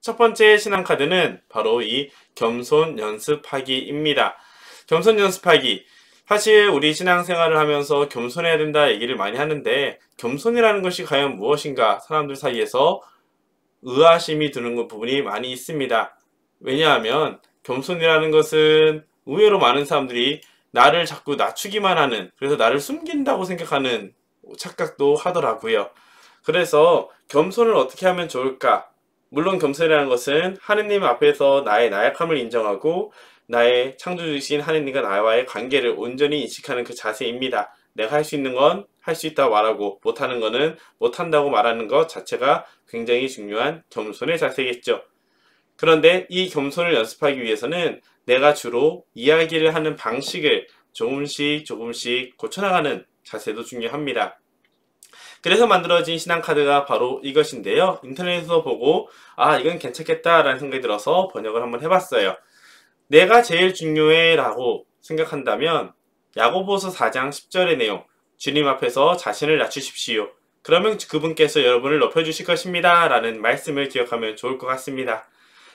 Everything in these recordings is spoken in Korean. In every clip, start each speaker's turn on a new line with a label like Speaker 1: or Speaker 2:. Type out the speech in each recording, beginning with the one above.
Speaker 1: 첫 번째 신앙카드는 바로 이 겸손 연습하기입니다. 겸손 연습하기. 사실 우리 신앙생활을 하면서 겸손해야 된다 얘기를 많이 하는데 겸손이라는 것이 과연 무엇인가 사람들 사이에서 의아심이 드는 부분이 많이 있습니다. 왜냐하면 겸손이라는 것은 의외로 많은 사람들이 나를 자꾸 낮추기만 하는, 그래서 나를 숨긴다고 생각하는 착각도 하더라고요. 그래서 겸손을 어떻게 하면 좋을까? 물론 겸손이라는 것은 하느님 앞에서 나의 나약함을 인정하고 나의 창조주이신 하느님과 나와의 관계를 온전히 인식하는 그 자세입니다. 내가 할 수 있는 건 할 수 있다고 말하고 못하는 거는 못한다고 말하는 것 자체가 굉장히 중요한 겸손의 자세겠죠. 그런데 이 겸손을 연습하기 위해서는 내가 주로 이야기를 하는 방식을 조금씩 고쳐나가는 자세도 중요합니다. 그래서 만들어진 신앙카드가 바로 이것인데요. 인터넷에서 보고 이건 괜찮겠다 라는 생각이 들어서 번역을 한번 해봤어요. 내가 제일 중요해 라고 생각한다면 야고보서 4장 10절의 내용, 주님 앞에서 자신을 낮추십시오. 그러면 그분께서 여러분을 높여주실 것입니다 라는 말씀을 기억하면 좋을 것 같습니다.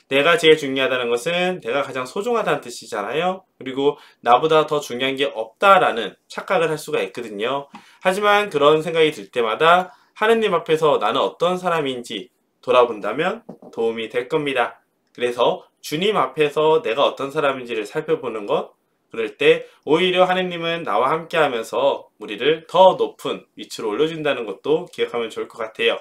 Speaker 1: 내가 제일 중요하다는 것은 내가 가장 소중하다는 뜻이잖아요. 그리고 나보다 더 중요한 게 없다라는 착각을 할 수가 있거든요. 하지만 그런 생각이 들 때마다 하느님 앞에서 나는 어떤 사람인지 돌아본다면 도움이 될 겁니다. 그래서 주님 앞에서 내가 어떤 사람인지를 살펴보는 것, 그럴 때 오히려 하느님은 나와 함께 하면서 우리를 더 높은 위치로 올려준다는 것도 기억하면 좋을 것 같아요.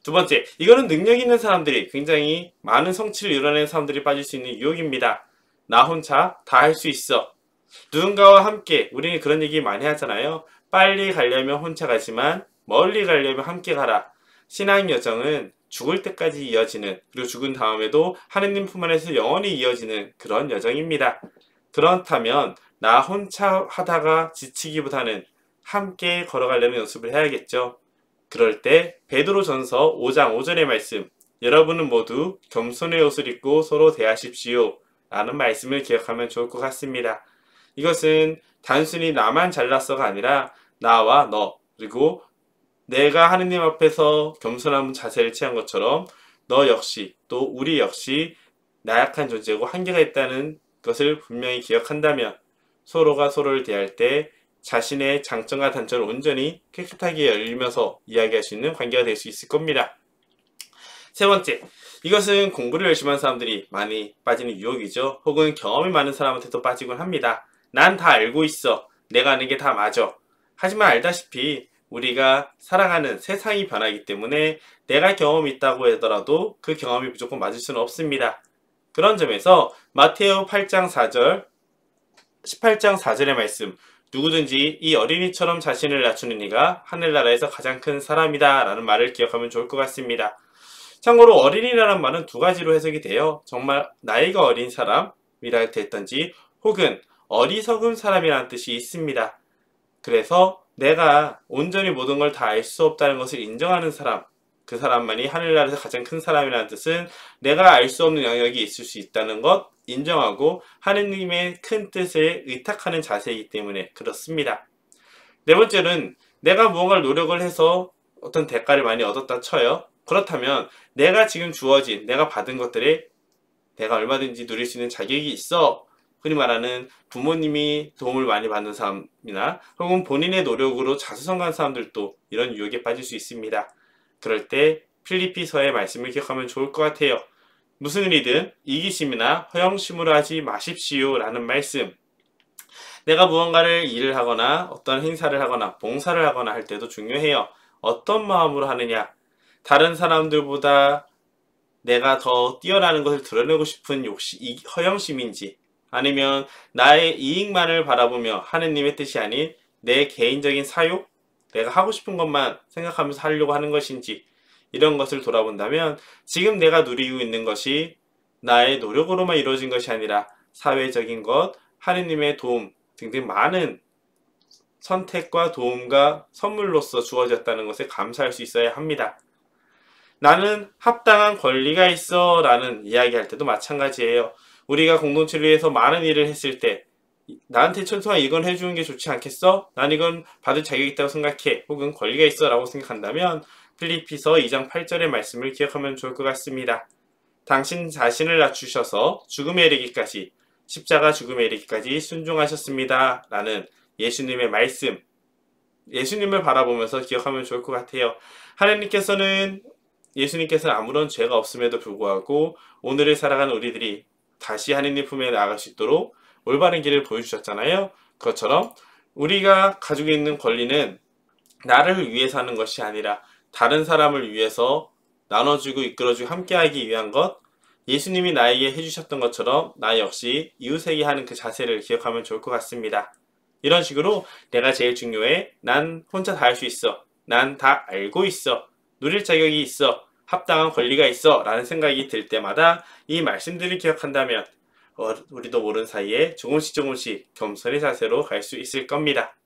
Speaker 1: 두 번째, 이거는 능력 있는 사람들이, 굉장히 많은 성취를 이뤄내는 사람들이 빠질 수 있는 유혹입니다. 나 혼자 다 할 수 있어. 누군가와 함께, 우리는 그런 얘기 많이 하잖아요. 빨리 가려면 혼자 가지만 멀리 가려면 함께 가라. 신앙 여정은 죽을 때까지 이어지는, 그리고 죽은 다음에도 하느님 품 안에서 영원히 이어지는 그런 여정입니다. 그렇다면 나 혼자 하다가 지치기보다는 함께 걸어가려는 연습을 해야겠죠. 그럴 때 베드로전서 5장 5절의 말씀, 여러분은 모두 겸손의 옷을 입고 서로 대하십시오 라는 말씀을 기억하면 좋을 것 같습니다. 이것은 단순히 나만 잘났어가 아니라 나와 너, 그리고 내가 하느님 앞에서 겸손한 자세를 취한 것처럼 너 역시, 또 우리 역시 나약한 존재고 한계가 있다는 것을 분명히 기억한다면 서로가 서로를 대할 때 자신의 장점과 단점을 온전히 깨끗하게 열리면서 이야기할 수 있는 관계가 될 수 있을 겁니다. 세 번째, 이것은 공부를 열심히 하는 사람들이 많이 빠지는 유혹이죠. 혹은 경험이 많은 사람한테도 빠지곤 합니다. 난 다 알고 있어. 내가 아는 게 다 맞아. 하지만 알다시피 우리가 살아가는 세상이 변하기 때문에 내가 경험이 있다고 하더라도 그 경험이 무조건 맞을 수는 없습니다. 그런 점에서 마테오 8장 4절, 18장 4절의 말씀, 누구든지 이 어린이처럼 자신을 낮추는 이가 하늘나라에서 가장 큰 사람이다 라는 말을 기억하면 좋을 것 같습니다. 참고로 어린이라는 말은 두 가지로 해석이 돼요. 정말 나이가 어린 사람이라 됐던지 혹은 어리석은 사람이라는 뜻이 있습니다. 그래서 내가 온전히 모든 걸 다 알 수 없다는 것을 인정하는 사람, 그 사람만이 하늘나라에서 가장 큰 사람이라는 뜻은 내가 알 수 없는 영역이 있을 수 있다는 것 인정하고 하느님의 큰 뜻에 의탁하는 자세이기 때문에 그렇습니다. 네 번째는 내가 무언가를 노력을 해서 어떤 대가를 많이 얻었다 쳐요. 그렇다면 내가 지금 주어진, 내가 받은 것들에 내가 얼마든지 누릴 수 있는 자격이 있어. 흔히 말하는 부모님이 도움을 많이 받는 사람이나 혹은 본인의 노력으로 자수성가한 사람들도 이런 유혹에 빠질 수 있습니다. 그럴 때 필리피서의 말씀을 기억하면 좋을 것 같아요. 무슨 일이든 이기심이나 허영심으로 하지 마십시오 라는 말씀. 내가 무언가를 일을 하거나 어떤 행사를 하거나 봉사를 하거나 할 때도 중요해요. 어떤 마음으로 하느냐. 다른 사람들보다 내가 더 뛰어나는 것을 드러내고 싶은 허영심인지, 아니면 나의 이익만을 바라보며 하느님의 뜻이 아닌 내 개인적인 사욕, 내가 하고 싶은 것만 생각하면서 하려고 하는 것인지, 이런 것을 돌아본다면 지금 내가 누리고 있는 것이 나의 노력으로만 이루어진 것이 아니라 사회적인 것, 하느님의 도움 등등 많은 선택과 도움과 선물로서 주어졌다는 것에 감사할 수 있어야 합니다. 나는 합당한 권리가 있어 라는 이야기할 때도 마찬가지예요. 우리가 공동체를 위해서 많은 일을 했을 때 나한테 최소한 이건 해주는 게 좋지 않겠어? 난 이건 받을 자격이 있다고 생각해. 혹은 권리가 있어 라고 생각한다면 필리피서 2장 8절의 말씀을 기억하면 좋을 것 같습니다. 당신 자신을 낮추셔서 죽음에 이르기까지, 십자가 죽음에 이르기까지 순종하셨습니다. 라는 예수님의 말씀, 예수님을 바라보면서 기억하면 좋을 것 같아요. 예수님께서는 아무런 죄가 없음에도 불구하고 오늘을 살아가는 우리들이 다시 하느님 품에 나아갈 수 있도록 올바른 길을 보여주셨잖아요. 그것처럼 우리가 가지고 있는 권리는 나를 위해서 하는 것이 아니라 다른 사람을 위해서 나눠주고 이끌어주고 함께하기 위한 것, 예수님이 나에게 해주셨던 것처럼 나 역시 이웃에게 하는 그 자세를 기억하면 좋을 것 같습니다. 이런 식으로 내가 제일 중요해, 난 혼자 다 할 수 있어, 난 다 알고 있어, 누릴 자격이 있어, 합당한 권리가 있어 라는 생각이 들 때마다 이 말씀들을 기억한다면 우리도 모르는 사이에 조금씩 겸손의 자세로 갈 수 있을 겁니다.